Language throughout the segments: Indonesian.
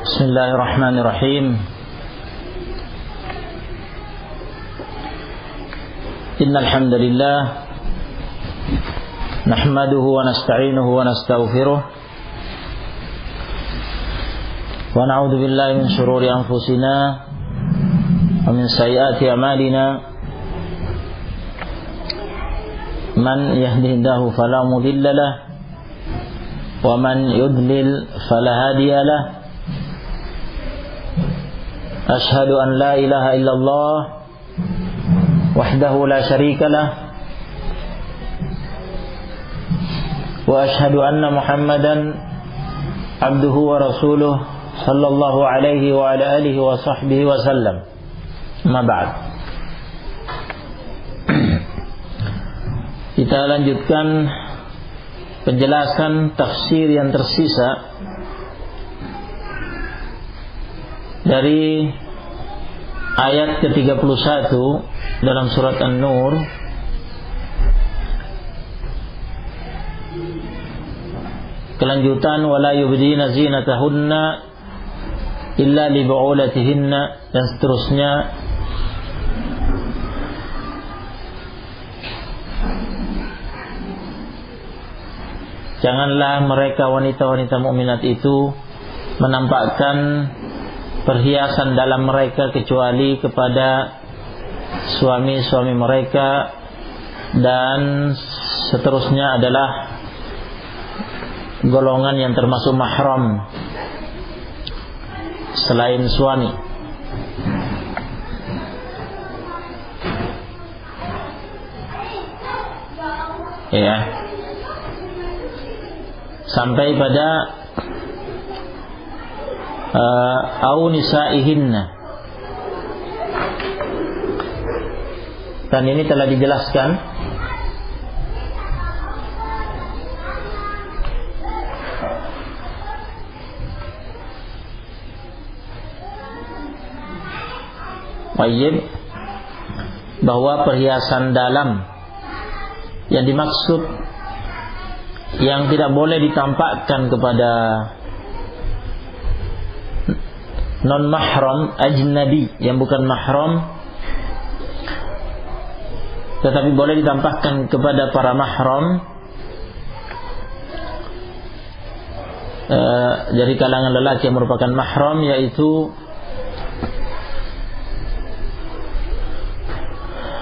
Bismillahirrahmanirrahim. Innal hamdalillah nahmaduhu wa nasta'inuhu wa nastaghfiruh wa na'udzu billahi min shururi anfusina wa min sayyiati a'malina. Man yahdihillahu fala mudilla lahu wa man yudlil fala hadiya lahu. Ashhadu an la ilaha illallah wahdahu la syarika lah wa ashhadu anna Muhammadan abduhu wa rasuluh sallallahu alaihi wa ala alihi wa sahbihi wa sallam. Amma ba'd. Kita lanjutkan penjelasan tafsir yang tersisa dari ayat ke-31 dalam surat An-Nur. Kelanjutan wala yubdina zinatahunna illa li bu'ulatihinna, dan seterusnya. Janganlah mereka wanita-wanita mukminat itu menampakkan perhiasan dalam mereka kecuali kepada suami-suami mereka, dan seterusnya adalah golongan yang termasuk mahram selain suami. Ya, sampai pada au nisaihinna, dan ini telah dijelaskan bahwa perhiasan dalam yang dimaksud yang tidak boleh ditampakkan kepada non-mahram, ajnabi yang bukan mahram, tetapi boleh ditampakkan kepada para mahram dari kalangan lelaki yang merupakan mahram, yaitu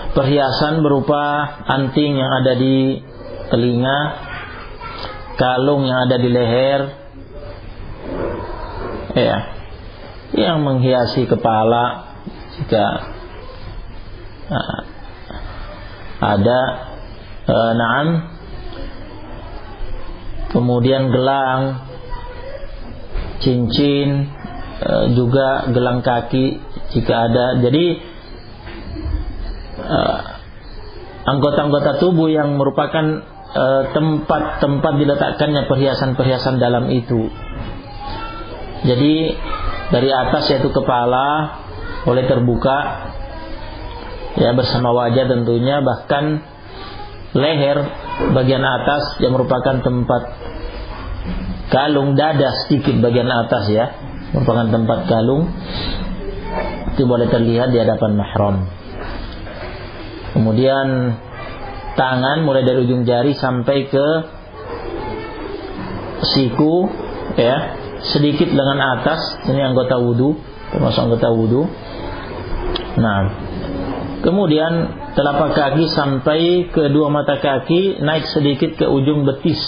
perhiasan berupa anting yang ada di telinga, kalung yang ada di leher, ya, yang menghiasi kepala jika ada, naam, kemudian gelang, cincin, juga gelang kaki jika ada. Jadi anggota-anggota tubuh yang merupakan tempat diletakkannya perhiasan-perhiasan dalam itu. Jadi dari atas, yaitu kepala, boleh terbuka, ya, bersama wajah tentunya. Bahkan leher bagian atas yang merupakan tempat kalung, dada sedikit bagian atas, ya, merupakan tempat kalung, itu boleh terlihat di hadapan mahram. Kemudian tangan mulai dari ujung jari sampai ke siku, ya, sedikit lengan atas, ini anggota wudu, termasuk anggota wudu. Nah, kemudian telapak kaki sampai ke dua mata kaki, naik sedikit ke ujung betis.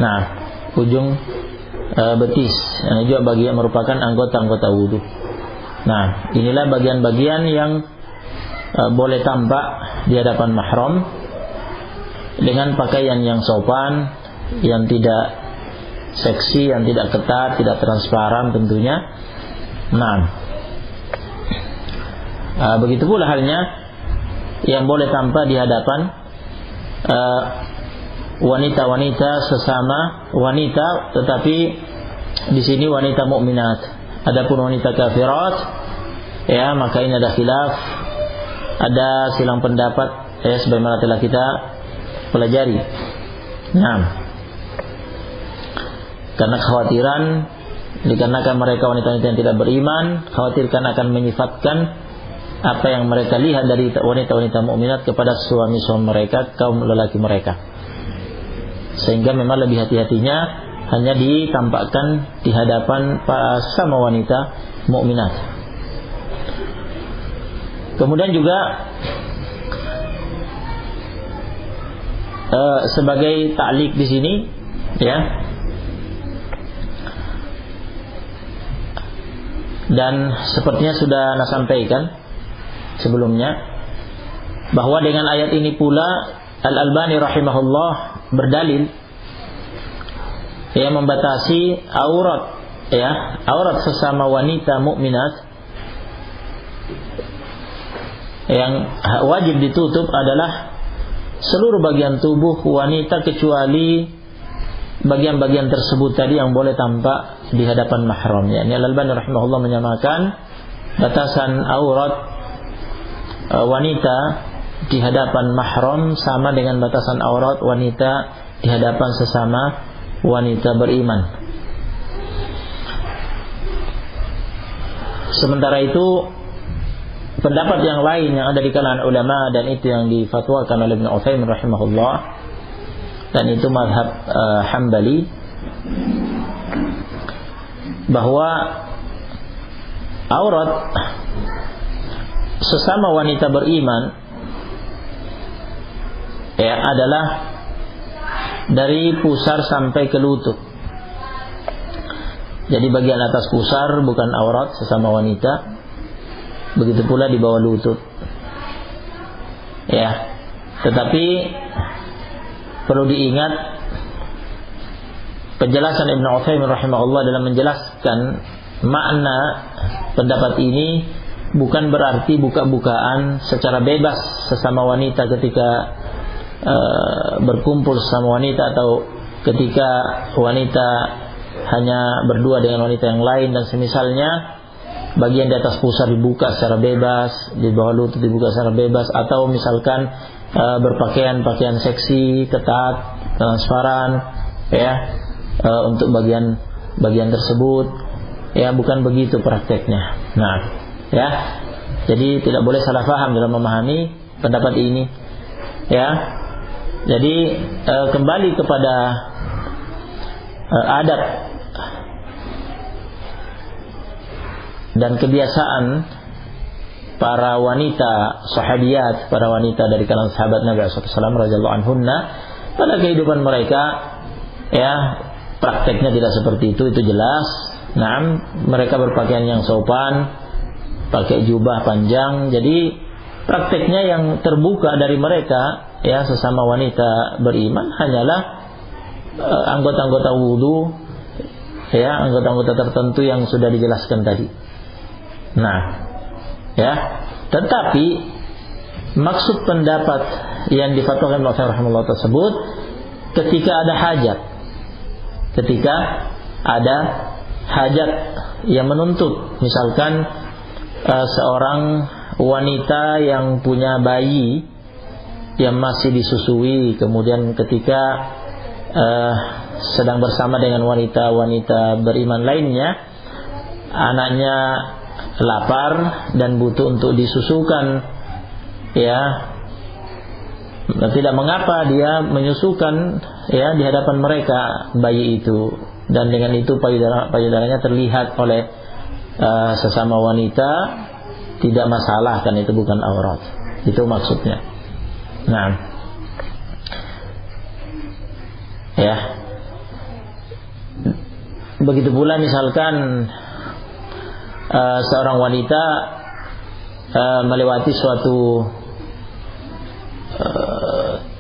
Nah, ujung betis, ini juga bagian merupakan anggota-anggota wudu. Nah, inilah bagian-bagian yang boleh tampak di hadapan mahram dengan pakaian yang sopan, yang tidak seksi, yang tidak ketat, tidak transparan tentunya. Nah, begitu pula halnya yang boleh tampak di hadapan wanita-wanita sesama wanita, tetapi di sini wanita mukminat. Adapun wanita kafirat, ya, maka ini ada khilaf, ada silang pendapat, ya, sebagaimana telah kita pelajari. Nah, karena kekhawatiran dikarenakan mereka wanita-wanita yang tidak beriman, khawatirkan akan menyifatkan apa yang mereka lihat dari wanita-wanita mukminat kepada suami-suami mereka, kaum lelaki mereka. Sehingga memang lebih hati-hatinya hanya ditampakkan di hadapan sama wanita mukminat. Kemudian juga sebagai ta'liq di sini, ya, dan sepertinya sudah Anda sampaikan sebelumnya, bahwa dengan ayat ini pula Al-Albani rahimahullah berdalil, ya, membatasi aurat, ya, aurat sesama wanita mukminat yang wajib ditutup adalah seluruh bagian tubuh wanita kecuali bagian-bagian tersebut tadi yang boleh tampak di hadapan mahramnya. Ini Al-Albani rahimahullah menyamakan batasan aurat wanita di hadapan mahram sama dengan batasan aurat wanita di hadapan sesama wanita beriman. Sementara itu pendapat yang lain yang ada di kalangan ulama, dan itu yang difatwakan oleh Ibnu Utsaimin rahimahullah, dan itu mazhab Hambali, bahwa aurat sesama wanita beriman, ya, adalah dari pusar sampai ke lutut. Jadi bagian atas pusar bukan aurat sesama wanita, begitu pula di bawah lutut, ya. Tetapi perlu diingat penjelasan Ibnu Utsaimin rahimahullah dalam menjelaskan makna pendapat ini bukan berarti buka-bukaan secara bebas sesama wanita ketika berkumpul sesama wanita, atau ketika wanita hanya berdua dengan wanita yang lain dan semisalnya, bagian di atas pusar dibuka secara bebas, di bawah lutut dibuka secara bebas, atau misalkan berpakaian pakaian seksi, ketat, transparan, ya, untuk bagian tersebut, ya, bukan begitu prakteknya. Nah, ya, jadi tidak boleh salah paham dalam memahami pendapat ini, ya. Jadi kembali kepada adab dan kebiasaan para wanita sahabiyat, para wanita dari kalangan sahabat Nabi SAW radhiyallahu anhunna pada kehidupan mereka, ya, prakteknya tidak seperti itu jelas. Nah, mereka berpakaian yang sopan, pakai jubah panjang. Jadi prakteknya yang terbuka dari mereka, ya, sesama wanita beriman hanyalah anggota-anggota wudu, ya, anggota-anggota tertentu yang sudah dijelaskan tadi. Nah, ya, tetapi maksud pendapat yang difatwakan oleh rahimahullah tersebut ketika ada hajat yang menuntut, misalkan seorang wanita yang punya bayi yang masih disusui, kemudian ketika sedang bersama dengan wanita-wanita beriman lainnya, anaknya lapar dan butuh untuk disusukan, ya, tidak mengapa dia menyusukan, ya, di hadapan mereka bayi itu, dan dengan itu payudaranya terlihat oleh sesama wanita, tidak masalah, kan itu bukan aurat. Itu maksudnya. Nah, ya, begitu pula misalkan seorang wanita melewati suatu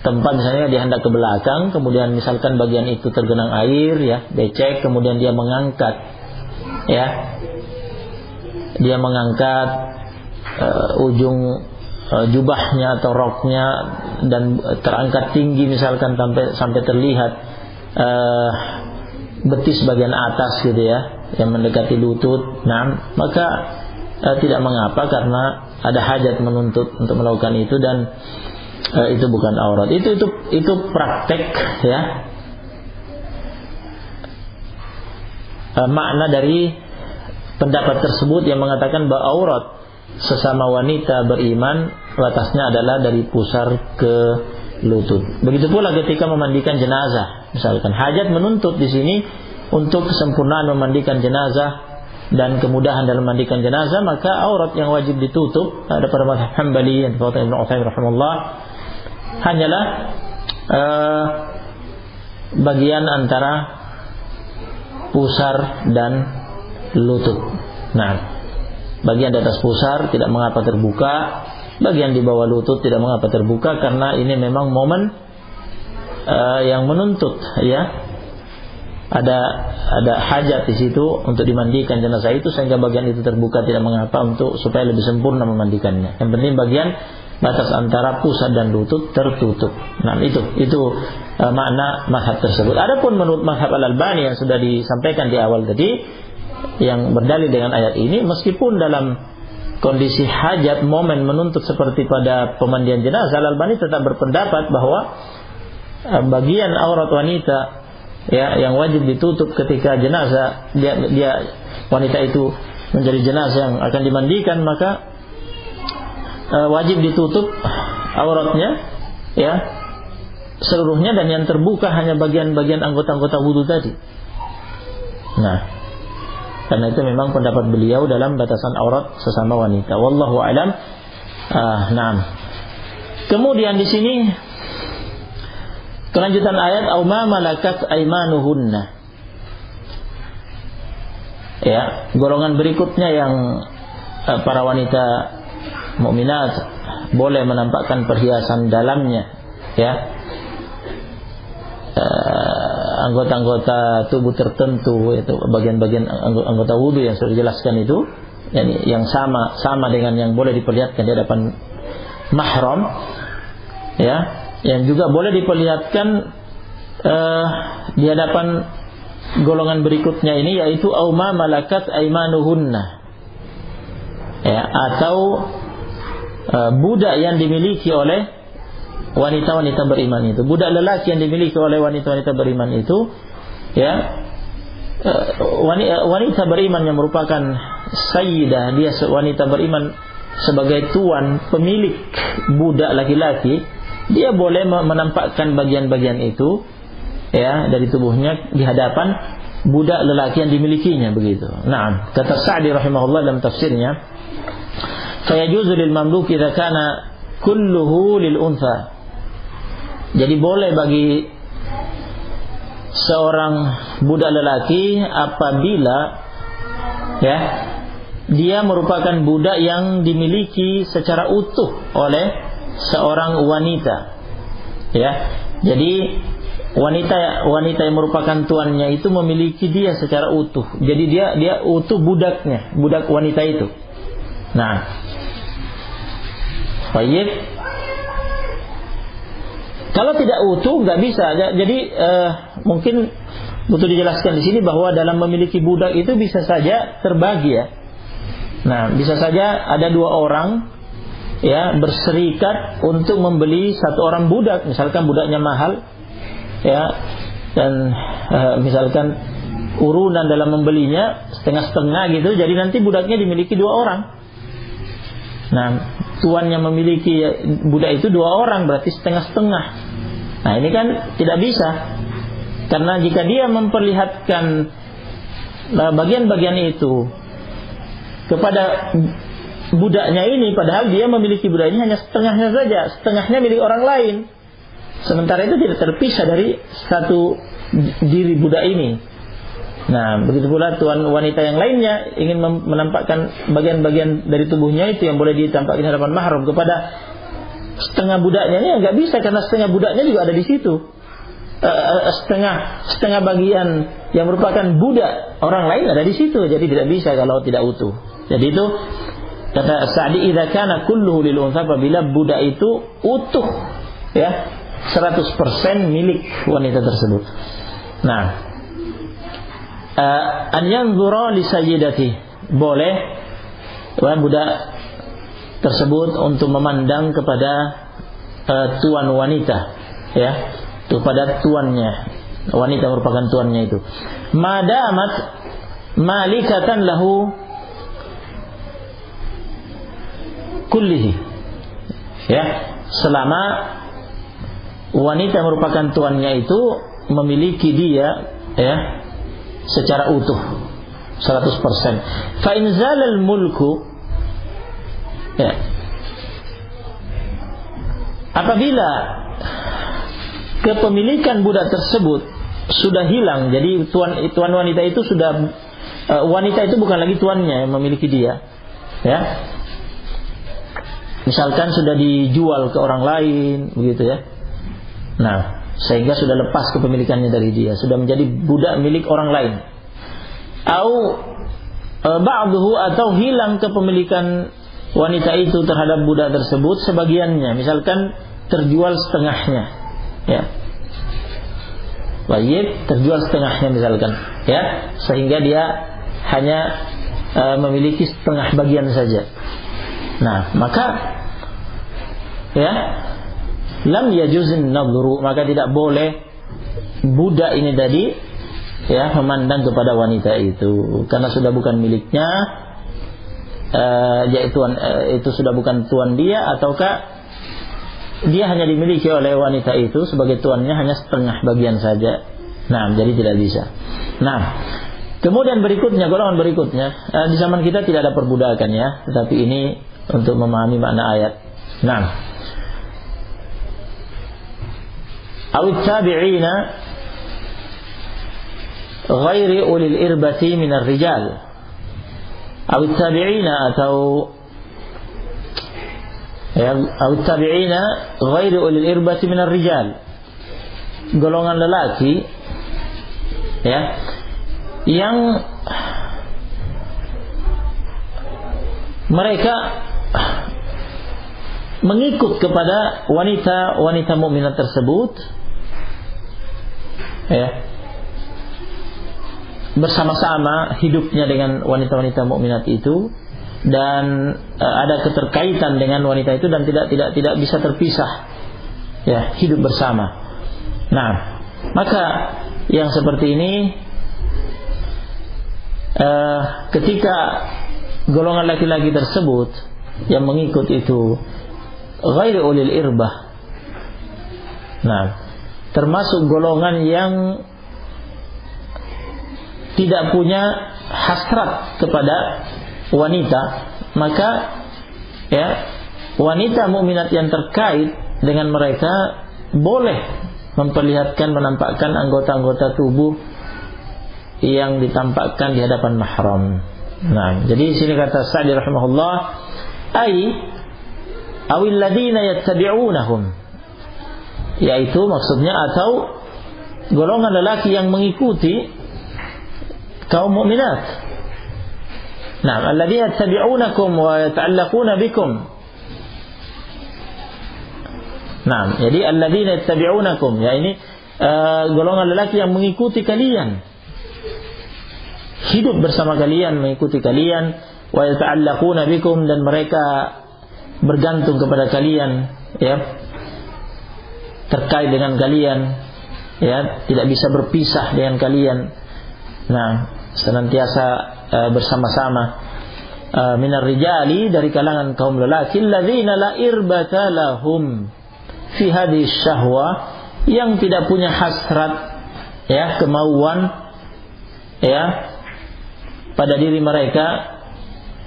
tempat, misalnya dia hendak ke belakang, kemudian misalkan bagian itu tergenang air, ya, becek, kemudian dia mengangkat, ya, dia mengangkat ujung jubahnya atau roknya dan terangkat tinggi, misalkan sampai terlihat betis bagian atas, gitu ya, yang mendekati lutut. Nah, maka tidak mengapa karena ada hajat menuntut untuk melakukan itu, dan itu bukan aurat. Itu praktek, ya, makna dari pendapat tersebut yang mengatakan bahwa aurat sesama wanita beriman batasnya adalah dari pusar ke lutut. Begitu pula ketika memandikan jenazah, misalkan hajat menuntut di sini untuk kesempurnaan memandikan jenazah dan kemudahan dalam memandikan jenazah, maka aurat yang wajib ditutup ada pada mazhab Hambali yang dikatakan Ibnu Utsaimin rahimahullah hanyalah bagian antara pusar dan lutut. Nah, bagian di atas pusar tidak mengapa terbuka, bagian di bawah lutut tidak mengapa terbuka, karena ini memang momen yang menuntut, ya. Ada hajat di situ untuk dimandikan jenazah itu, sehingga bagian itu terbuka tidak mengapa untuk supaya lebih sempurna memandikannya. Yang penting bagian batas antara pusar dan lutut tertutup. Nah, itu makna mazhab tersebut. Adapun menurut mazhab Al-Albani yang sudah disampaikan di awal tadi, yang berdalil dengan ayat ini, meskipun dalam kondisi hajat momen menuntut seperti pada pemandian jenazah, Al-Albani tetap berpendapat bahwa bagian aurat wanita, ya, yang wajib ditutup ketika jenazah dia wanita itu menjadi jenazah yang akan dimandikan, maka wajib ditutup auratnya, ya, seluruhnya, dan yang terbuka hanya bagian-bagian anggota-anggota wudu tadi. Nah, karena itu memang pendapat beliau dalam batasan aurat sesama wanita. Wallahu a'lam. Naam. Kemudian di sini kelanjutan ayat, au ma malakat aimanuhunna. Ya, golongan berikutnya yang para wanita mukminat boleh menampakkan perhiasan dalamnya, ya. Anggota-anggota tubuh tertentu, yaitu bagian-bagian anggota wudu yang sudah dijelaskan itu, yang sama dengan yang boleh diperlihatkan di hadapan mahram, ya, yang juga boleh diperlihatkan di hadapan golongan berikutnya ini, yaitu auma malakat aimanuhunna, ya, atau budak yang dimiliki oleh wanita-wanita beriman itu, budak lelaki yang dimiliki oleh wanita-wanita beriman itu, ya, wanita beriman yang merupakan sayyidah, dia wanita beriman sebagai tuan pemilik budak laki-laki, dia boleh menampakkan bagian-bagian itu, ya, dari tubuhnya di hadapan budak lelaki yang dimilikinya, begitu. Nah, kata Sa'di rahimahullah dalam tafsirnya, fayajuzu lil mamluk idza kana kulluhu lil untha. Jadi boleh bagi seorang budak lelaki apabila, ya, dia merupakan budak yang dimiliki secara utuh oleh seorang wanita, ya. Jadi wanita yang merupakan tuannya itu memiliki dia secara utuh. Jadi dia utuh budaknya, budak wanita itu. Nah, baik. Kalau tidak utuh nggak bisa. Jadi mungkin butuh dijelaskan di sini bahwa dalam memiliki budak itu bisa saja terbagi, ya. Nah, bisa saja ada dua orang, ya, berserikat untuk membeli satu orang budak, misalkan budaknya mahal, ya, dan misalkan urunan dalam membelinya setengah-setengah gitu, jadi nanti budaknya dimiliki dua orang. Nah, tuan yang memiliki budak itu dua orang, berarti setengah-setengah. Nah, ini kan tidak bisa, karena jika dia memperlihatkan bagian-bagian itu kepada budaknya ini, padahal dia memiliki budak ini hanya setengahnya saja, setengahnya milik orang lain, sementara itu tidak terpisah dari satu diri budak ini. Nah, begitu pula tuan wanita yang lainnya ingin menampakkan bagian-bagian dari tubuhnya itu yang boleh ditampakkan di hadapan mahram kepada setengah budaknya, ini nggak bisa, karena setengah budaknya juga ada di situ. Setengah bagian yang merupakan budak orang lain ada di situ, jadi tidak bisa kalau tidak utuh. Jadi itu kata Sa'di, idza kana kulluhu lil untha, apabila budak itu utuh, ya, 100% milik wanita tersebut. Nah, an yanzura li sayyidati, boleh budak tersebut untuk memandang kepada tuan wanita, ya, kepada tuannya, wanita merupakan tuannya itu. Madamat malikatan lahu kullihi, ya, selama wanita merupakan tuannya itu memiliki dia, ya, secara utuh 100%. Fa in zalal mulku, ya, apabila kepemilikan budak tersebut sudah hilang, jadi tuan wanita itu sudah, wanita itu bukan lagi tuannya yang memiliki dia, ya. Misalkan sudah dijual ke orang lain, begitu ya. Nah, sehingga sudah lepas kepemilikannya dari dia, sudah menjadi budak milik orang lain. Au ba'duhu, atau hilang kepemilikan wanita itu terhadap budak tersebut sebagiannya, misalkan terjual setengahnya, ya. Baik, terjual setengahnya misalkan, ya, sehingga dia hanya memiliki setengah bagian saja. Nah, maka, ya, lam yajuzun nadhuru, maka tidak boleh budak ini tadi, ya, memandang kepada wanita itu, karena sudah bukan miliknya, yaitu itu sudah bukan tuan dia, ataukah dia hanya dimiliki oleh wanita itu sebagai tuannya hanya setengah bagian saja. Nah, jadi tidak bisa. Nah, kemudian berikutnya, golongan berikutnya, di zaman kita tidak ada perbudakan, ya, tetapi ini untuk memahami makna ayat. Nah, awit tabi'ina ghairi ulil irbati minar rijal, awit tabi'ina, atau ya, awit tabi'ina ghairi ulil irbati minar rijal, golongan lelaki, ya, yang mereka mengikut kepada wanita mukminat tersebut, ya, bersama-sama hidupnya dengan wanita-wanita mukminat itu, dan ada keterkaitan dengan wanita itu, dan tidak bisa terpisah, ya, hidup bersama. Nah, maka yang seperti ini, ketika golongan laki-laki tersebut yang mengikut itu ghairi ulil irbah, nah, termasuk golongan yang tidak punya hasrat kepada wanita, maka, ya, wanita mukminat yang terkait dengan mereka boleh memperlihatkan, menampakkan anggota-anggota tubuh yang ditampakkan di hadapan mahram. Nah, jadi sini kata Sa'di rahimahullah, ai awil ladina yattabi'unahum, yaitu maksudnya atau golongan lelaki yang mengikuti kaum mukminat. Nah, alladzina yattabi'unakum wa yata'allaquna bikum. Nah, jadi alladzina yattabi'unakum, ya, ini golongan lelaki yang mengikuti kalian, hidup bersama kalian, mengikuti kalian, wa yata'allaquna bikum, dan mereka bergantung kepada kalian, ya, terkait dengan kalian, ya, tidak bisa berpisah dengan kalian. Nah, senantiasa bersama-sama. Minar rijali, dari kalangan kaum lelaki, alladzina la irbata lahum fi hadhihi syahwa, yang tidak punya hasrat, ya, kemauan, ya, pada diri mereka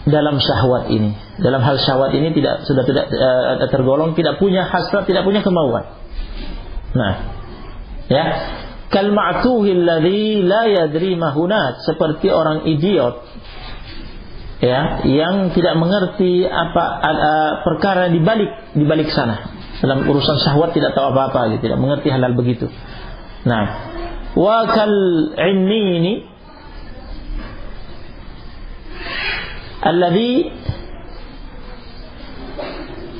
dalam syahwat ini, dalam hal syahwat ini sudah tidak tergolong tidak punya hasrat, tidak punya kemauan. Nah, ya, kal ma'tuhil ladzi la yadri ma hunat, seperti orang idiot, ya, yang tidak mengerti apa perkara di balik sana, dalam urusan syahwat tidak tahu apa-apa, gitu, tidak mengerti hal-hal begitu. Nah, wa kal innini alladhi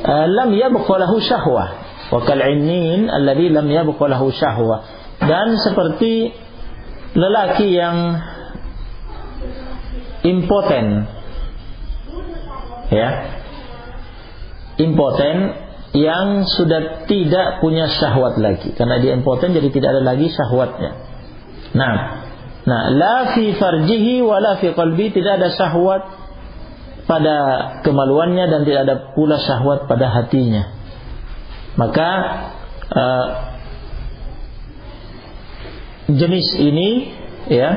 lam yabqa lahu syahwah, wa kal innin alladhi lam yabqa lahu syahwah, dan seperti lelaki yang impoten, ya, impoten yang sudah tidak punya syahwat lagi, karena dia impoten jadi tidak ada lagi syahwatnya. Nah, Nah, la fi farjihi wa la fi qalbi, tidak ada syahwat pada kemaluannya dan tidak ada pula syahwat pada hatinya. Maka jenis ini, ya,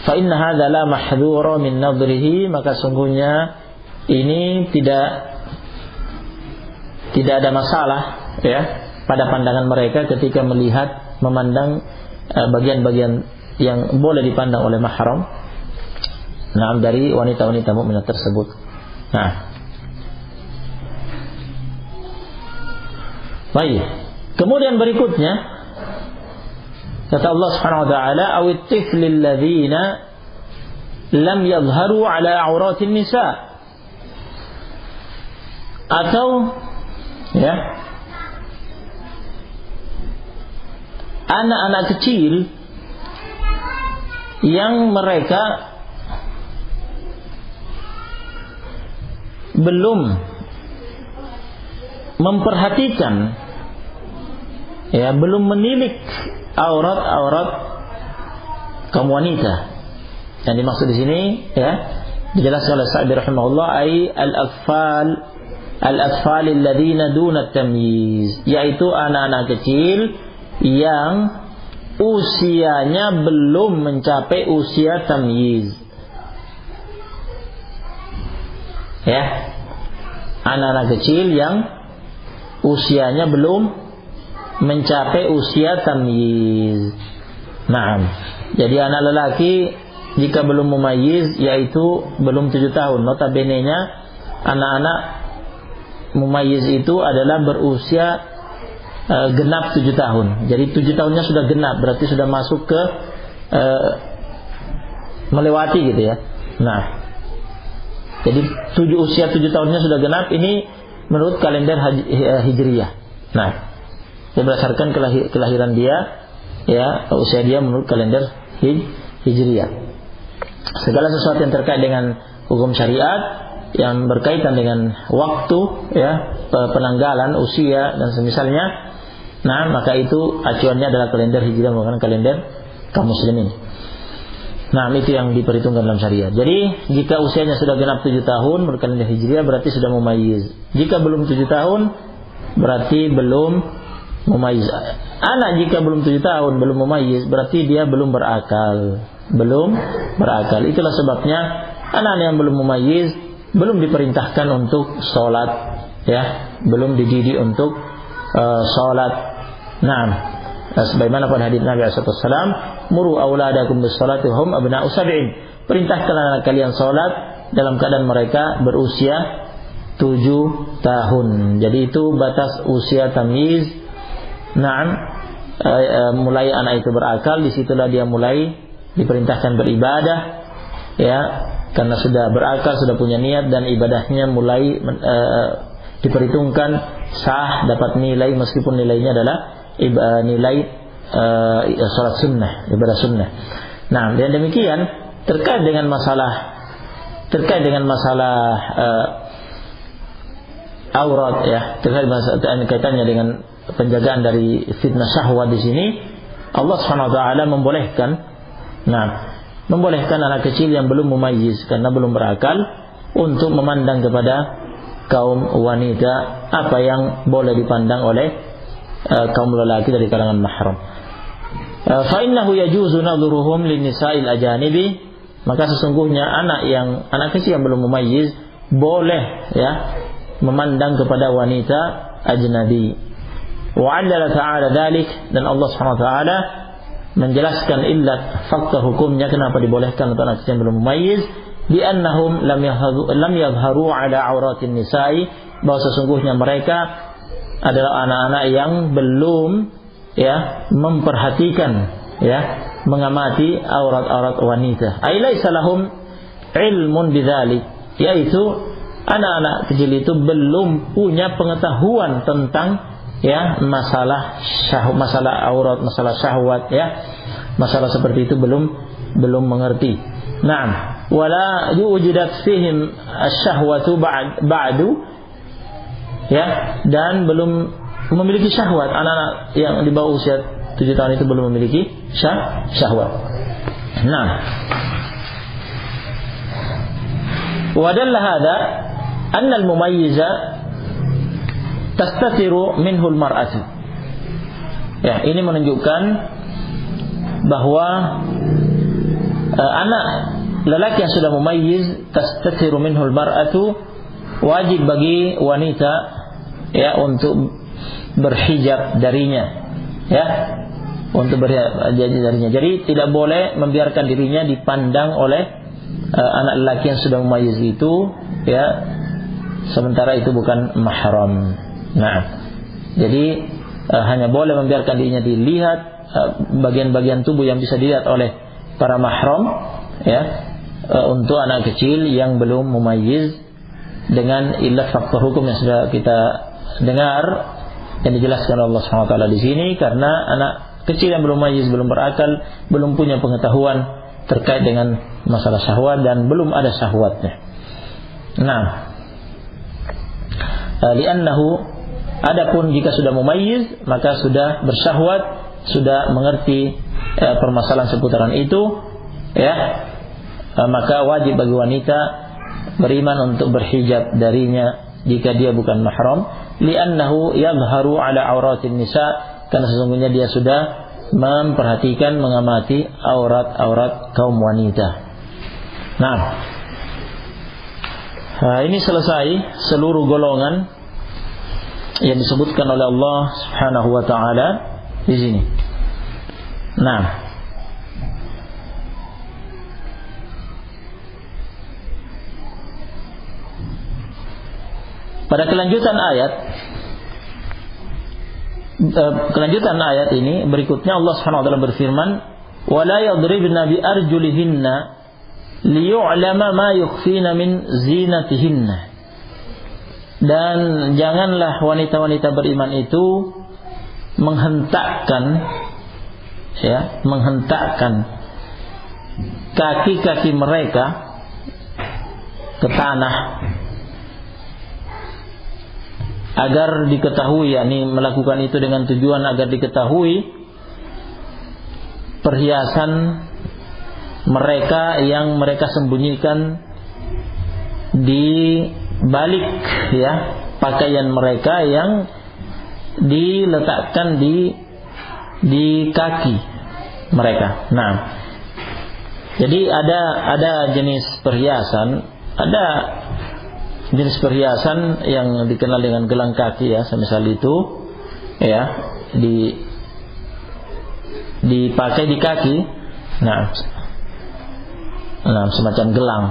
fa inna hadza la mahdhura min nadrihi, maka sungguhnya ini tidak ada masalah, ya, pada pandangan mereka ketika melihat, memandang bagian-bagian yang boleh dipandang oleh mahram, nah, dari wanita-wanita mukminah tersebut. Nah, baik. Kemudian berikutnya kata Allah Subhanahu wa taala, awit tiflil ladzina lam yadhharu ala auratin nisa, atau, ya, anak-anak kecil yang mereka belum memperhatikan, ya, belum menilik aurat-aurat kaum wanita. Yang dimaksud di sini, ya, dijelaskan oleh Sa'di rahimahullah, ai al-atfal alladzina duna tamyiz, yaitu anak-anak kecil yang usianya belum mencapai usia tamyiz. Ya, anak-anak kecil yang usianya belum mencapai usia tamyiz. Nah, jadi anak lelaki jika belum mumayyiz, yaitu belum 7 tahun. Notabene-nya anak-anak mumayyiz itu adalah berusia genap 7 tahun. Jadi 7 tahunnya sudah genap, berarti sudah masuk ke melewati gitu ya. Nah, jadi usia 7 tahunnya sudah genap, ini menurut kalender hijriyah. Nah, berdasarkan kelahiran dia, ya, usia dia menurut kalender hijriyah. Segala sesuatu yang terkait dengan hukum syariat yang berkaitan dengan waktu, ya, penanggalan usia dan semisalnya, nah, maka itu acuannya adalah kalender hijriyah, bukan kalender kaum muslimin. Nah, itu yang diperhitungkan dalam syariat. Jadi jika usianya sudah genap 7 tahun berkalender hijriyah, berarti sudah mumayyiz. Jika belum 7 tahun berarti belum mumayyiz. Anak jika belum 7 tahun belum mumayyiz, berarti dia belum berakal. Itulah sebabnya anak yang belum mumayyiz belum diperintahkan untuk sholat, ya, belum dididik untuk sholat. Nah, sebagaimana pada hadits Nabi SAW, muru auladakum bis-sholati hum abna'u sab'in, perintahkan anak kalian sholat dalam keadaan mereka berusia 7 tahun. Jadi itu batas usia tamyiz. Nah, mulai anak itu berakal, disitulah dia mulai diperintahkan beribadah, ya, karena sudah berakal, sudah punya niat, dan ibadahnya mulai diperhitungkan sah, dapat nilai, meskipun nilainya adalah nilai salat sunnah, ibadah sunnah. Nah, dan demikian terkait dengan masalah aurat, ya, kaitannya dengan penjagaan dari fitnah syahwat. Di sini Allah Subhanahu wa taala membolehkan anak kecil yang belum mumayyiz karena belum berakal untuk memandang kepada kaum wanita apa yang boleh dipandang oleh kaum lelaki dari kalangan mahram. Fa innahu yajuzu nadhruhum linisa'il ajanibi, maka sesungguhnya anak kecil yang belum mumayyiz boleh, ya, memandang kepada wanita ajnabi. Wa 'allala ta'ala dzalik, dan Allah Subhanahu wa taala menjelaskan illat, fakta hukumnya kenapa dibolehkan untuk anak kecil yang belum mumayyiz, bi annahum lam yadhharu 'ala 'auratin nisa'i, bahwa sesungguhnya mereka adalah anak-anak yang belum, ya, memperhatikan, ya, mengamati aurat-aurat wanita. Ai laisa lahum ilmun bidzalik, yaitu anak-anak kecil itu belum punya pengetahuan tentang, ya, masalah aurat, masalah syahwat, ya, masalah seperti itu belum mengerti. Naam, wala yujidat fihim asy-syahwatu ba'du, ya, dan belum memiliki syahwat. Anak-anak yang di bawah usia 7 tahun itu belum memiliki syahwat. Nah, wa dalla hadha anna al-mumayyiza tastatiru minhu al-mar'atu. Ya, ini menunjukkan bahwa anak lelaki yang sudah mumayyiz, tastatiru minhu al-mar'atu, wajib bagi wanita ya untuk berhijab darinya, ya, untuk berhijab darinya. Jadi tidak boleh membiarkan dirinya dipandang oleh anak lelaki yang sudah mumayyiz itu, ya, sementara itu bukan mahram. Nah, jadi hanya boleh membiarkan dirinya dilihat bagian-bagian tubuh yang bisa dilihat oleh para mahram, ya, untuk anak kecil yang belum mumayyiz, dengan illah faktor hukum yang sudah kita dengar yang dijelaskan Allah SWT di sini, karena anak kecil yang belum mumayyiz, belum berakal, belum punya pengetahuan terkait dengan masalah syahwat dan belum ada syahwatnya. Nah, li'annahu, adapun jika sudah mumayyiz maka sudah bersyahwat, sudah mengerti permasalahan seputaran itu, ya, maka wajib bagi wanita beriman untuk berhijab darinya jika dia bukan mahram, li'annahu yadhharu ala auratin nisa, karena sesungguhnya dia sudah memperhatikan, mengamati aurat-aurat kaum wanita. Nah, ini selesai seluruh golongan yang disebutkan oleh Allah Subhanahu wa taala di sini. Nah, pada kelanjutan ayat ini berikutnya Allah Subhanahu wa taala berfirman, "Wala yadribna bi arjulihinna liyu'lama ma yukhfina min zinatihinna." Dan janganlah wanita-wanita beriman itu menghentakkan kaki-kaki mereka ke tanah agar diketahui, yakni melakukan itu dengan tujuan agar diketahui perhiasan mereka yang mereka sembunyikan di balik, ya, pakaian mereka yang diletakkan di kaki mereka. Nah, jadi ada jenis perhiasan yang dikenal dengan gelang kaki, ya, semisal itu, ya, dipakai di kaki. Nah, semacam gelang.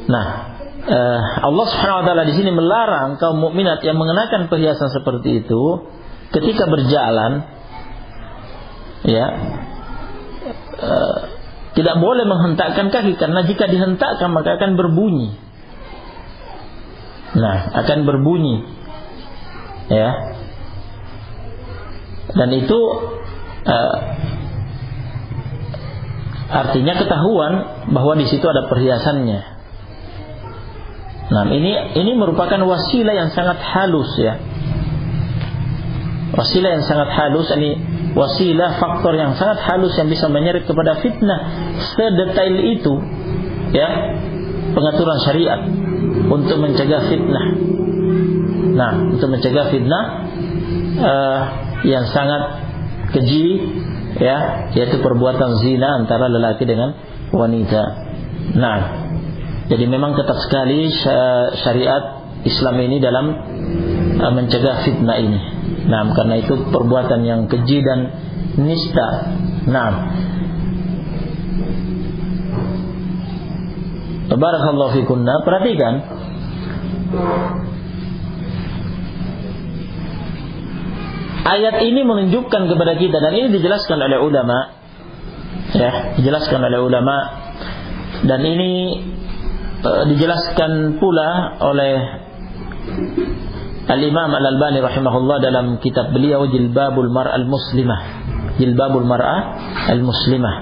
Nah, Allah Subhanahu wa taala di sini melarang kaum mukminat yang mengenakan perhiasan seperti itu ketika berjalan, ya, tidak boleh menghentakkan kaki, karena jika dihentakkan maka akan berbunyi. Nah, akan berbunyi, ya. Dan itu artinya ketahuan bahwa di situ ada perhiasannya. Nah, ini merupakan wasilah yang sangat halus, ya. Wasilah yang sangat halus, ini wasilah, faktor yang sangat halus yang bisa menyeret kepada fitnah sedetail itu, ya, pengaturan syariat untuk mencegah fitnah. Nah, untuk mencegah fitnah yang sangat keji, ya, yaitu perbuatan zina antara lelaki dengan wanita. Nah, jadi memang ketat sekali syariat Islam ini dalam mencegah fitnah ini. Nah, karena itu perbuatan yang keji dan nista. Nah, barakallahu fikunna. Perhatikan, ayat ini menunjukkan kepada kita, dan ini dijelaskan oleh ulama, ya, dijelaskan oleh ulama, dan ini dijelaskan pula oleh Al-Imam Al-Albani rahimahullah dalam kitab beliau Jilbabul Mar'ah Al-Muslimah. Jilbabul Mar'ah Al-Muslimah.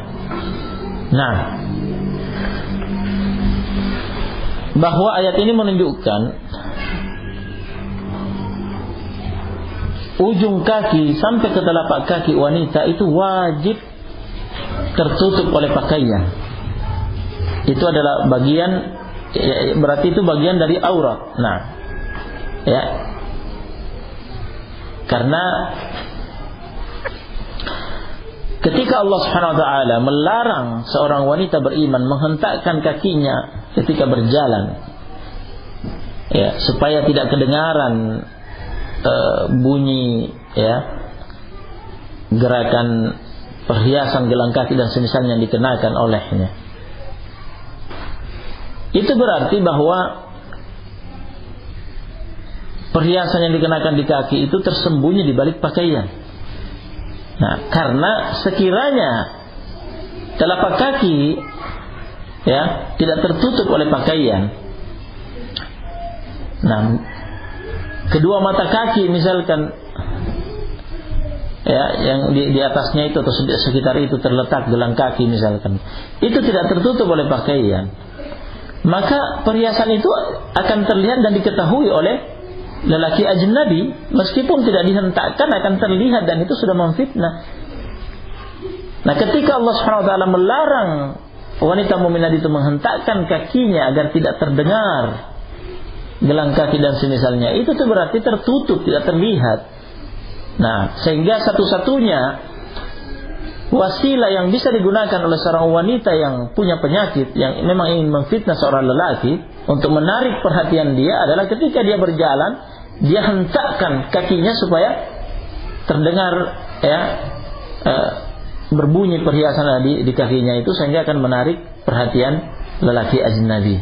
Nah, bahwa ayat ini menunjukkan ujung kaki sampai ke telapak kaki wanita itu wajib tertutup oleh pakaian. Itu adalah bagian, berarti itu bagian dari aurat. Nah, ya, karena ketika Allah Subhanahu wa taala melarang seorang wanita beriman menghentakkan kakinya ketika berjalan, ya, supaya tidak kedengaran bunyi, ya, gerakan perhiasan gelang kaki dan semisalnya yang dikenakan olehnya. Itu berarti bahwa perhiasan yang dikenakan di kaki itu tersembunyi di balik pakaian. Nah, karena sekiranya telapak kaki, ya, tidak tertutup oleh pakaian, nah, kedua mata kaki misalkan, ya, yang di atasnya itu atau sekitar itu terletak gelang kaki misalkan, itu tidak tertutup oleh pakaian, maka perhiasan itu akan terlihat dan diketahui oleh lelaki ajnabi, meskipun tidak dihentakkan akan terlihat dan itu sudah memfitnah. Nah, ketika Allah Subhanahu wa taala melarang wanita mukminah itu menghentakkan kakinya agar tidak terdengar gelang kaki dan semisalnya, itu tuh berarti tertutup, tidak terlihat. Nah, sehingga satu-satunya wasilah yang bisa digunakan oleh seorang wanita yang punya penyakit, yang memang ingin memfitnah seorang lelaki, untuk menarik perhatian dia adalah ketika dia berjalan, dia hentakkan kakinya supaya terdengar, ya, berbunyi perhiasan di kakinya itu, sehingga akan menarik perhatian lelaki ajnabi.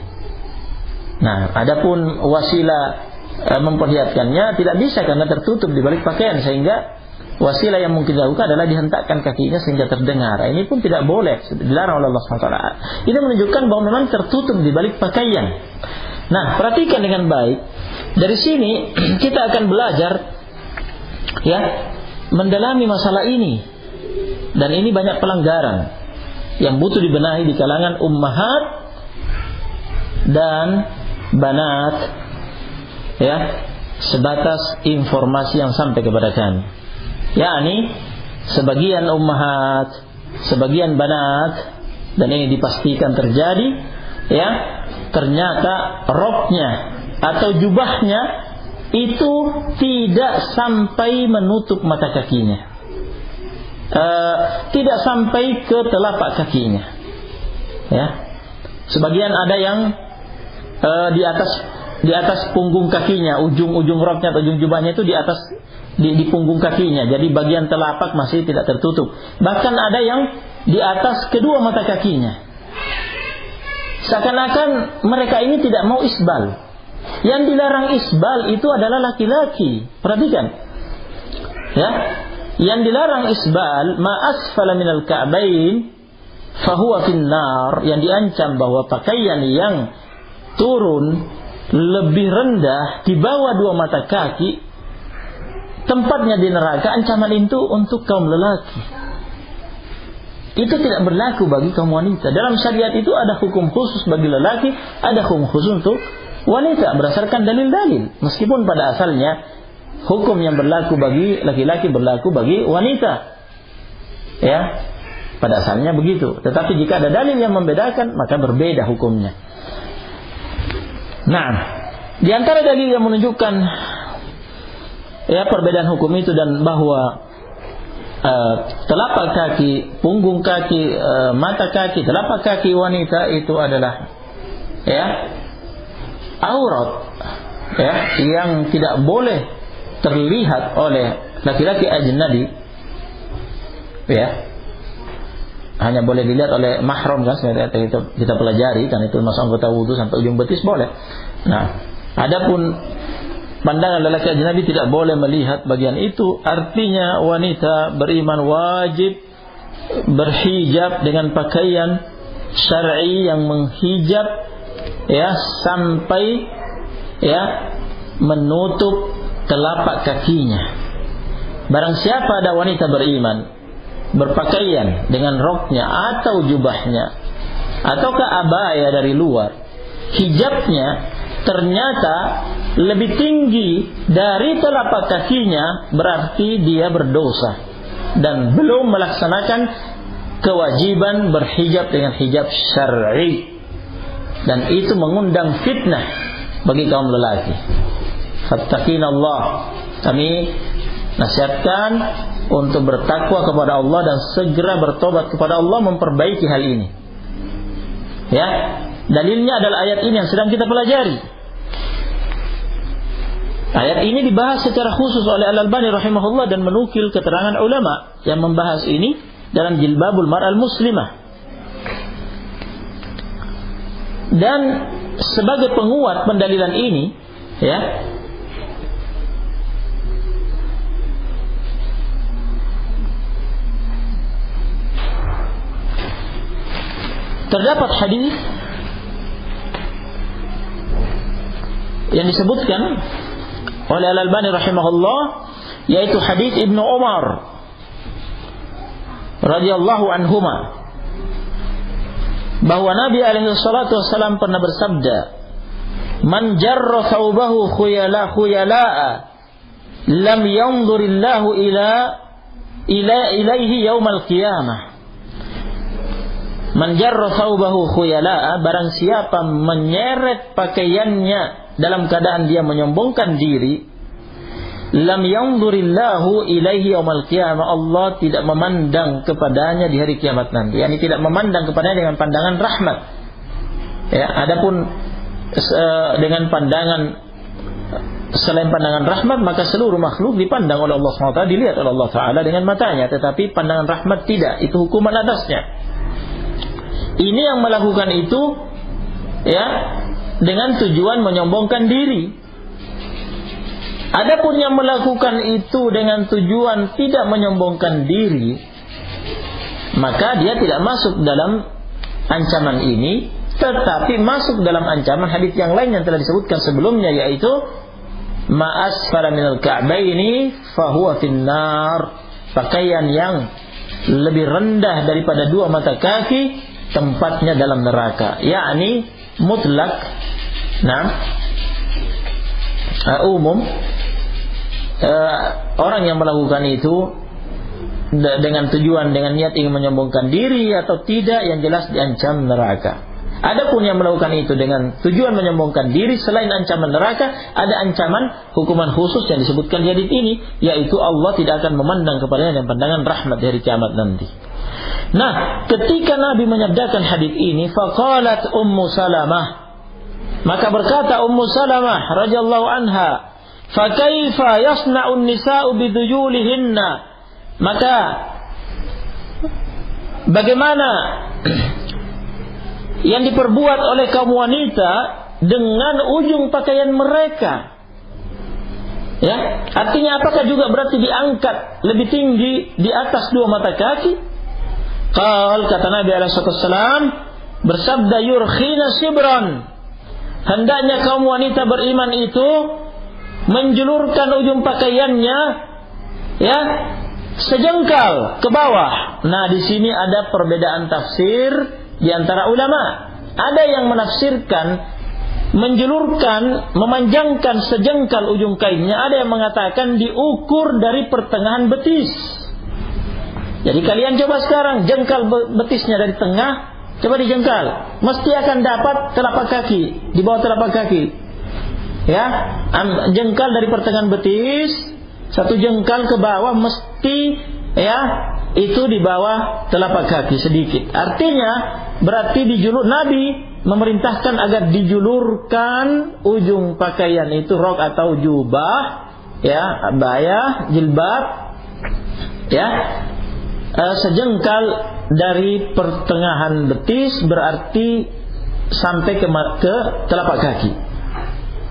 Nah, adapun wasilah memperlihatkannya tidak bisa karena tertutup di balik pakaian, sehingga wasilah yang mungkin dilakukan adalah dihentakkan kakinya sehingga terdengar. Ini pun tidak boleh, dilarang oleh Allah SWT. Ini menunjukkan bahwa memang tertutup di balik pakaian. Nah, perhatikan dengan baik. Dari sini kita akan belajar, ya, mendalami masalah ini. Dan ini banyak pelanggaran yang butuh dibenahi di kalangan ummahat dan banat, ya, sebatas informasi yang sampai kepada kami. yakni sebagian ummahat, sebagian banat, dan ini dipastikan terjadi, ya, ternyata roknya atau jubahnya itu tidak sampai menutup mata kakinya, tidak sampai ke telapak kakinya, ya. Sebagian ada yang di atas punggung kakinya, ujung roknya atau ujung jubahnya itu di atas di punggung kakinya, jadi bagian telapak masih tidak tertutup. Bahkan ada yang di atas kedua mata kakinya. Seakan-akan mereka ini tidak mau isbal. Yang dilarang isbal itu adalah laki-laki. Perhatikan, ya. Yang dilarang isbal ma asfala minal ka'bain fahuwa finnar, yang diancam bahwa pakaian yang turun lebih rendah di bawah dua mata kaki tempatnya di neraka. Ancaman itu untuk kaum lelaki, itu tidak berlaku bagi kaum wanita. Dalam syariat itu ada hukum khusus bagi lelaki, ada hukum khusus untuk wanita berdasarkan dalil-dalil. Meskipun pada asalnya hukum yang berlaku bagi laki-laki berlaku bagi wanita, ya, pada asalnya begitu. Tetapi jika ada dalil yang membedakan, maka berbeda hukumnya. Nah, di antara dalil yang menunjukkan, ya, perbedaan hukum itu dan bahwa telapak kaki, punggung kaki, mata kaki, telapak kaki wanita itu adalah, ya, aurat, ya, yang tidak boleh terlihat oleh laki-laki ajnabi, ya, hanya boleh dilihat oleh mahram, kan, seperti kita pelajari, kan, itu masuk anggota wudu sampai ujung betis boleh. Nah, adapun pandangan lelaki ajnabi tidak boleh melihat bagian itu. Artinya wanita beriman wajib berhijab dengan pakaian syar'i yang menghijab, ya, sampai, ya, menutup telapak kakinya. Barang siapa ada wanita beriman berpakaian dengan roknya atau jubahnya ataukah abaya dari luar, hijabnya ternyata lebih tinggi dari telapak kakinya, berarti dia berdosa dan belum melaksanakan kewajiban berhijab dengan hijab syar'i, dan itu mengundang fitnah bagi kaum lelaki. Fattaqinallah, kami nasihatkan untuk bertakwa kepada Allah dan segera bertobat kepada Allah, memperbaiki hal ini. Ya, dalilnya adalah ayat ini yang sedang kita pelajari. Ayat ini dibahas secara khusus oleh Al-Albani rahimahullah dan menukil keterangan ulama yang membahas ini dalam Jilbabul Mar'al Muslimah. Dan sebagai penguat pendalilan ini, ya, terdapat hadis yang disebutkan oleh Al-Albani rahimahullah, yaitu hadis Ibnu Umar radhiyallahu anhuma, bahwa Nabi alaihi salatu wasallam pernah bersabda, "Man jarra thawbahu khuyala'a lam yanzurillahu ilaihi yaumal qiyamah." Man jarra thawbahu khuyala'a, barang siapa menyeret pakaiannya dalam keadaan dia menyombongkan diri, lam yanzurillahu ilaihi yaumal qiyamah, Allah tidak memandang kepadanya di hari kiamat nanti. Yani tidak memandang kepadanya dengan pandangan rahmat. Ya, adapun dengan pandangan selain pandangan rahmat, maka seluruh makhluk dipandang oleh Allah SWT, dilihat oleh Allah Taala dengan matanya, tetapi pandangan rahmat tidak, itu hukuman atasnya. Ini yang melakukan itu, ya, dengan tujuan menyombongkan diri. Adapun yang melakukan itu dengan tujuan tidak menyombongkan diri, maka dia tidak masuk dalam ancaman ini, tetapi masuk dalam ancaman hadis yang lain yang telah disebutkan sebelumnya, yaitu ma'asfala minal ka'baini fahuwa finnar, pakaian yang lebih rendah daripada dua mata kaki tempatnya dalam neraka, yakni mutlak, umum. Orang yang melakukan itu dengan tujuan, dengan niat ingin menyombongkan diri atau tidak, yang jelas diancam neraka. Adapun yang melakukan itu dengan tujuan menyombongkan diri, selain ancaman neraka, ada ancaman hukuman khusus yang disebutkan di hadits ini, yaitu Allah tidak akan memandang kepadanya dengan pandangan rahmat di hari kiamat nanti. Nah, ketika Nabi menyabdakan hadits ini, faqalat Ummu Salamah, maka berkata Ummu Salamah radhiyallahu anha, fa kaifa yasna'un nisa'u biduyulihinna, maka bagaimana yang diperbuat oleh kaum wanita dengan ujung pakaian mereka? Ya, artinya apakah juga berarti diangkat lebih tinggi di atas dua mata kaki? Kata Nabi SAW bersabda, yurkhina shibran, hendaknya kaum wanita beriman itu menjulurkan ujung pakaiannya, ya, sejengkal ke bawah. Nah, di sini ada perbedaan tafsir di antara ulama. Ada yang menafsirkan menjulurkan, memanjangkan sejengkal ujung kainnya. Ada yang mengatakan diukur dari pertengahan betis. Jadi kalian coba sekarang jengkal betisnya dari tengah, coba dijengkal, mesti akan dapat telapak kaki, di bawah telapak kaki. Ya, jengkal dari pertengahan betis, satu jengkal ke bawah mesti, ya, itu di bawah telapak kaki sedikit. Artinya berarti Nabi memerintahkan agar dijulurkan ujung pakaian itu, rok atau jubah, ya, abaya, jilbab, ya, sejengkal dari pertengahan betis, berarti sampai ke telapak kaki.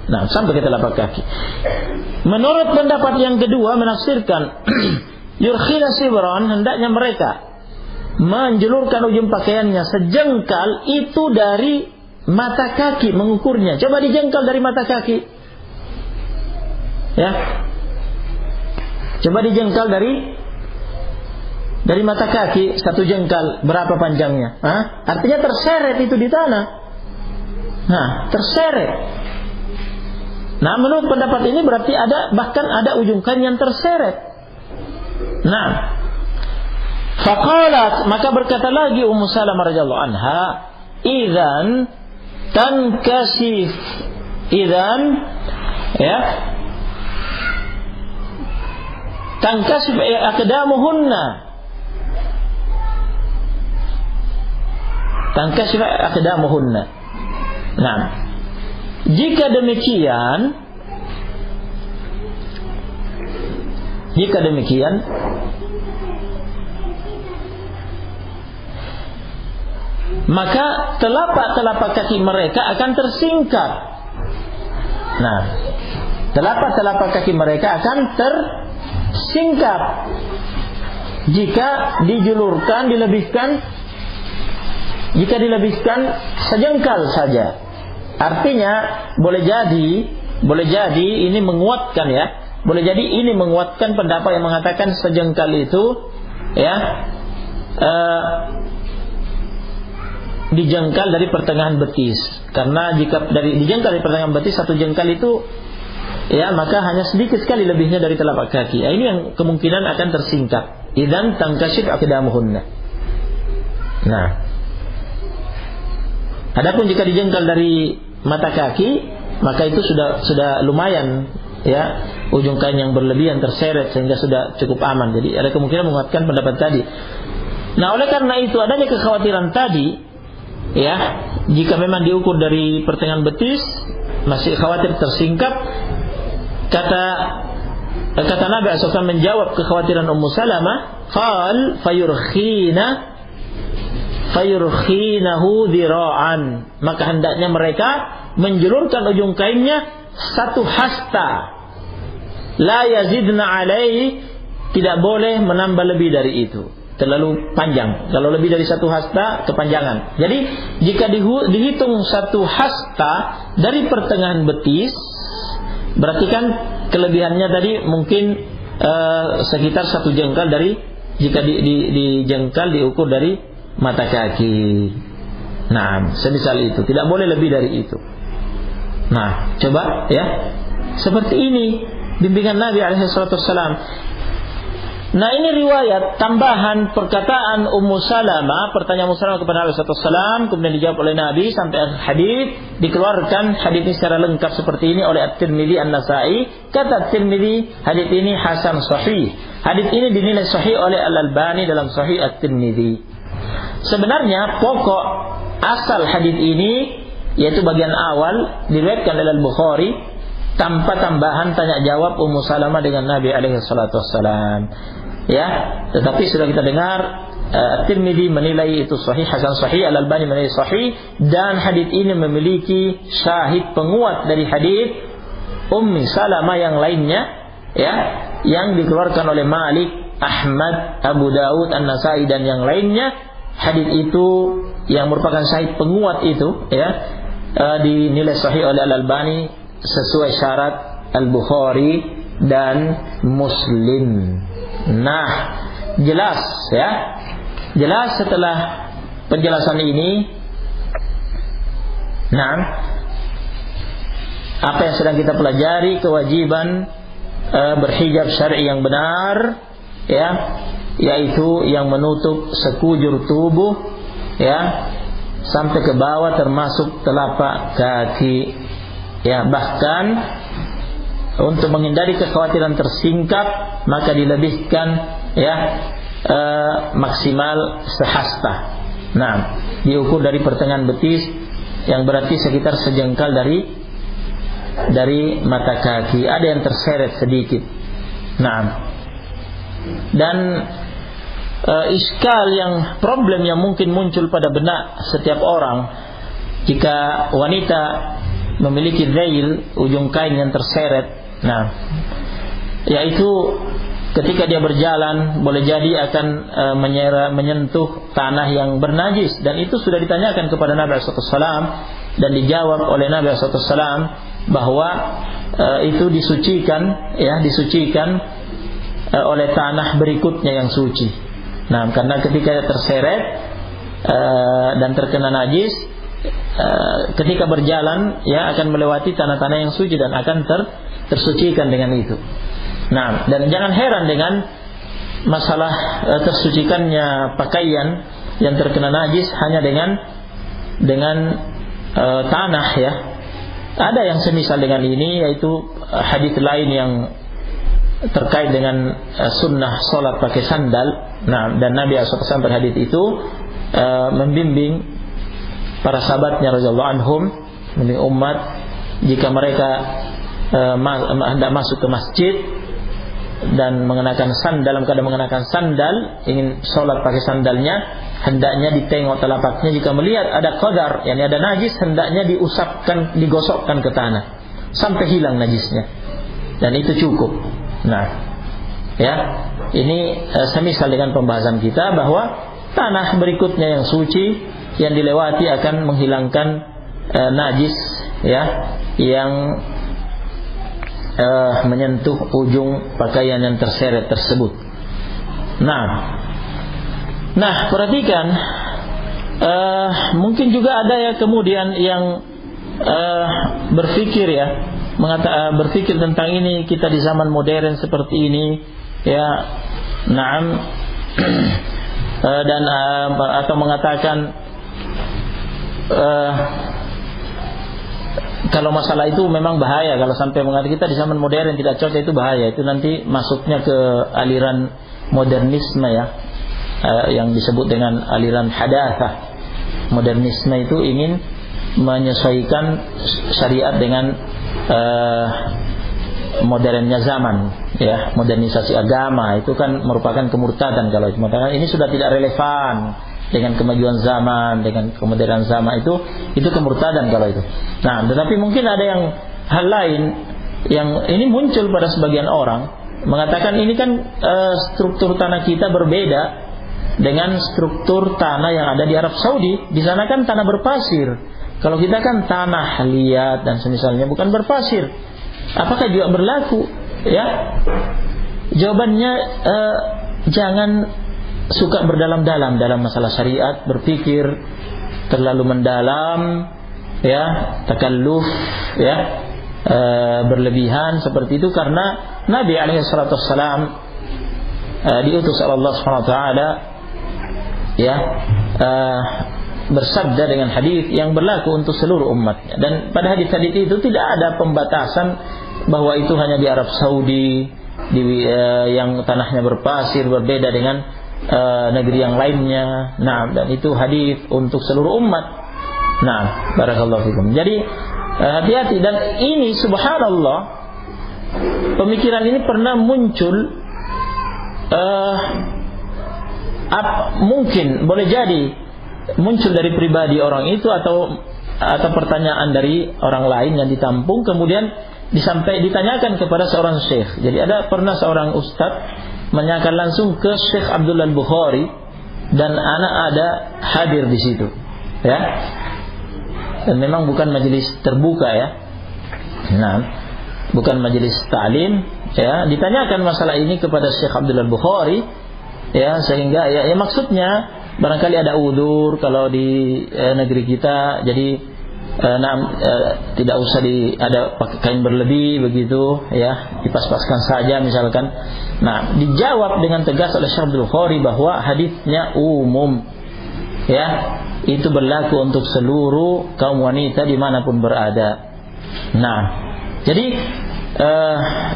Nah, sampai ke telapak kaki. Menurut pendapat yang kedua menafsirkan yurkhina sibran, hendaknya mereka menjulurkan ujung pakaiannya sejengkal itu dari mata kaki, mengukurnya. Coba dijengkal dari mata kaki, ya, coba dijengkal dari mata kaki, satu jengkal berapa panjangnya? Artinya terseret itu di tanah. Nah, terseret. Nah, menurut pendapat ini berarti bahkan ada ujung kain yang terseret. Nah, faqalat, maka berkata lagi Ummu Salamah radhiyallahu anha, idzan tankashif, idzan ya tankashif aqdamuhunna, tankashif aqdamuhunna. Nah, jika demikian maka telapak-telapak kaki mereka akan tersingkap. Nah, telapak-telapak kaki mereka akan tersingkap jika dilebihkan sejengkal saja. Artinya boleh jadi ini menguatkan ya. Boleh jadi ini menguatkan pendapat yang mengatakan sejengkal itu ya dijengkal dari pertengahan betis. Karena jika dijengkal dari pertengahan betis satu jengkal itu ya maka hanya sedikit sekali lebihnya dari telapak kaki. Ini yang kemungkinan akan tersingkap. Idzan tankashif aqdamuhunna. Nah, adapun jika dijengkal dari mata kaki maka itu sudah lumayan ya, ujung kain yang berlebihan terseret sehingga sudah cukup aman. Jadi ada kemungkinan menguatkan pendapat tadi. Nah, oleh karena itu adanya kekhawatiran tadi ya, jika memang diukur dari pertengahan betis masih khawatir tersingkap, kata Nabi SAW menjawab kekhawatiran Ummu Salamah, qal fayurkhinahu dhira'an, maka hendaknya mereka menjulurkan ujung kainnya satu hasta, la yazidna alaihi, tidak boleh menambah lebih dari itu, terlalu panjang. Kalau lebih dari satu hasta kepanjangan. Jadi jika dihitung satu hasta dari pertengahan betis, berarti kan kelebihannya tadi mungkin sekitar satu jengkal dari, jika dijengkal diukur dari mata kaki. Nah, semisal itu tidak boleh lebih dari itu. Nah, coba ya, seperti ini bimbingan Nabi alaihissalam. Nah, ini riwayat tambahan perkataan Ummu Salamah, pertanyaan Ummu Salamah kepada Nabi SAW, kemudian dijawab oleh Nabi sampai hadis. Dikeluarkan hadis ini secara lengkap seperti ini oleh At-Tirmidzi, An-Nasa'i. Kata At-Tirmidzi, hadis ini hasan sahih. Hadis ini dinilai sahih oleh Al-Albani dalam Sahih At-Tirmidzi. Sebenarnya pokok asal hadis ini, yaitu bagian awal, diriwayatkan oleh Al-Bukhari tanpa tambahan tanya jawab Ummu Salamah dengan Nabi alaihi salatu wassalam. Ya, tetapi sudah kita dengar At-Tirmidzi menilai itu sahih, hasan sahih, Al-Albani menilai sahih, dan hadis ini memiliki syahid penguat dari hadis Ummu Salamah yang lainnya ya, yang dikeluarkan oleh Malik, Ahmad, Abu Daud, An-Nasa'i dan yang lainnya. Hadis itu yang merupakan syahid penguat itu ya, dinilai sahih oleh Al-Albani sesuai syarat Al-Bukhari dan Muslim. Nah, jelas ya. Jelas setelah penjelasan ini. Nah, apa yang sedang kita pelajari, kewajiban berhijab syar'i yang benar ya, yaitu yang menutup sekujur tubuh ya sampai ke bawah termasuk telapak kaki ya. Bahkan untuk menghindari kekhawatiran tersingkap maka dilebihkan ya maksimal sehasta. Nah, diukur dari pertengahan betis yang berarti sekitar sejengkal dari mata kaki. Ada yang terseret sedikit. Nah, dan problem yang mungkin muncul pada benak setiap orang jika wanita memiliki veil, ujung kain yang terseret. Nah, yaitu ketika dia berjalan boleh jadi akan menyentuh tanah yang bernajis, dan itu sudah ditanyakan kepada Nabi SAW dan dijawab oleh Nabi SAW bahwa itu disucikan oleh tanah berikutnya yang suci. Nah, karena ketika terseret dan terkena najis, ketika berjalan ya akan melewati tanah-tanah yang suci dan akan tersucikan dengan itu. Nah, dan jangan heran dengan masalah tersucikannya pakaian yang terkena najis hanya dengan tanah ya. Ada yang semisal dengan ini, yaitu hadis lain yang terkait dengan sunnah solat pakai sandal. Nah, dan Nabi SAW pada hadis itu membimbing para sahabatnya radhiyallahu anhum, membimbing umat jika mereka hendak masuk ke masjid dan mengenakan sandal, dalam keadaan mengenakan sandal, ingin sholat pakai sandalnya, hendaknya ditengok telapaknya. Jika melihat ada qadar, yakni ada najis, hendaknya diusapkan, digosokkan ke tanah sampai hilang najisnya, dan itu cukup. Nah, ya, ini semisal dengan pembahasan kita bahwa tanah berikutnya yang suci yang dilewati akan menghilangkan najis ya yang menyentuh ujung pakaian yang terseret tersebut. Nah, perhatikan, mungkin juga ada ya kemudian yang berpikir ya, berpikir tentang ini, kita di zaman modern seperti ini ya, naam, dan atau mengatakan kalau masalah itu memang bahaya, kalau sampai mengatakan kita di zaman modern tidak cocok, itu bahaya. Itu nanti masuknya ke aliran modernisme ya, yang disebut dengan aliran hadatsah. Modernisme itu ingin menyesuaikan syariat dengan modernnya zaman ya, modernisasi agama. Itu kan merupakan kemurtadan kalau itu. Ini sudah tidak relevan dengan kemajuan zaman, dengan kemodernan zaman, itu kemurtadan kalau itu. Nah, tetapi mungkin ada yang hal lain yang ini muncul pada sebagian orang, mengatakan ini kan struktur tanah kita berbeda dengan struktur tanah yang ada di Arab Saudi. Di sana kan tanah berpasir. Kalau kita kan tanah liat dan semisalnya, bukan berpasir. Apakah juga berlaku? Ya, jawabannya jangan suka berdalam-dalam dalam masalah syariat, berpikir terlalu mendalam ya, takalluf ya, berlebihan seperti itu, karena Nabi alaihi salatu wassalam diutus oleh Allah Subhanahu wa taala ya, bersabda dengan hadis yang berlaku untuk seluruh umatnya. Dan pada hadis-hadis itu tidak ada pembatasan bahwa itu hanya di Arab Saudi yang tanahnya berpasir berbeda dengan negeri yang lainnya. Nah, dan itu hadis untuk seluruh umat. Nah, barakallahu fikum. Jadi hati-hati, dan ini subhanallah, pemikiran ini pernah muncul, mungkin boleh jadi muncul dari pribadi orang itu atau pertanyaan dari orang lain yang ditampung, kemudian ditanyakan kepada seorang syekh. Jadi pernah seorang ustadz menanyakan langsung ke Syekh Abdullah Al-Bukhari, dan anak ada hadir di situ ya, dan memang bukan majelis terbuka ya, nah bukan majelis ta'lim ya. Ditanyakan masalah ini kepada Syekh Abdullah Al-Bukhari ya, sehingga ya maksudnya barangkali ada udzur kalau di negeri kita, jadi tidak usah ada pakai kain berlebih begitu ya, dipas-paskan saja misalkan. Nah, dijawab dengan tegas oleh Syekh Abdul Bukhari bahwa hadisnya umum ya, itu berlaku untuk seluruh kaum wanita dimanapun berada. Nah, jadi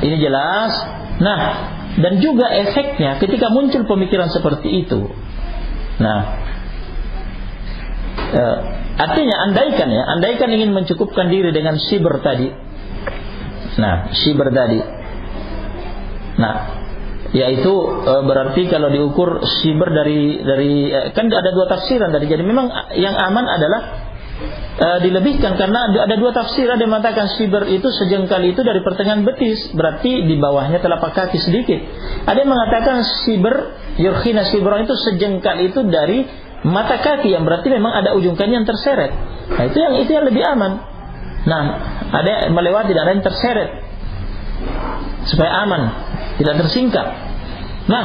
ini jelas. Nah, dan juga efeknya ketika muncul pemikiran seperti itu. Nah, artinya andaikan ingin mencukupkan diri dengan shibr tadi. Nah, shibr tadi. Nah, yaitu berarti kalau diukur shibr dari kan ada dua tafsiran tadi. Jadi memang yang aman adalah dilebihkan, karena ada dua tafsir. Ada yang mengatakan shibr itu sejengkal itu dari pertengahan betis, berarti di bawahnya telapak kaki sedikit. Ada yang mengatakan shibr yurkhina shibran itu sejengkal itu dari mata kaki, yang berarti memang ada ujung kain yang terseret. Nah, itu yang lebih aman. Nah, ada melewati dan ada yang terseret supaya aman, tidak tersingkap. Nah,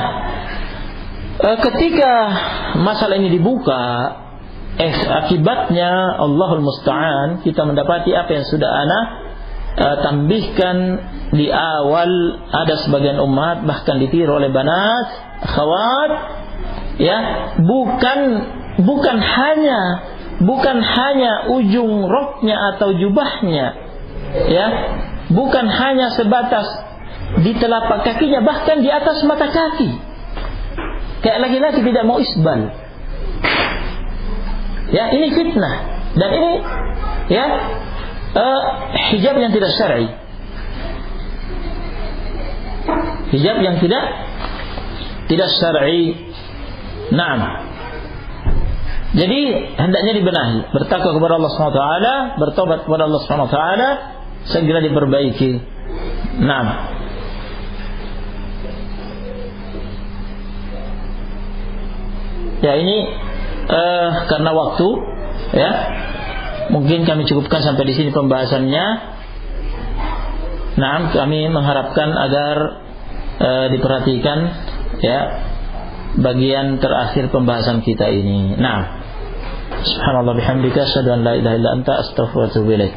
ketika masalah ini dibuka akibatnya Allahul Musta'an, kita mendapati apa yang sudah ana tambihkan di awal. Ada sebagian umat bahkan ditiru oleh banat, akhwat, ya, bukan hanya ujung roknya atau jubahnya, ya, bukan hanya sebatas di telapak kakinya, bahkan di atas mata kaki. Kayak laki-laki tidak mau isbal. Ya, ini fitnah, dan ini, ya, hijab yang tidak syar'i. Hijab yang tidak syar'i. Naam. Jadi hendaknya dibenahi, bertakwa kepada Allah SWT, bertobat kepada Allah SWT, segera diperbaiki. Naam. Ya, ini karena waktu, ya, mungkin kami cukupkan sampai di sini pembahasannya. Nah, kami mengharapkan agar diperhatikan, ya, bagian terakhir pembahasan kita ini. Nah, subhanallah bihamdika, asyhadu an la ilaha illa anta, astaghfiruka wa atubu ilaik.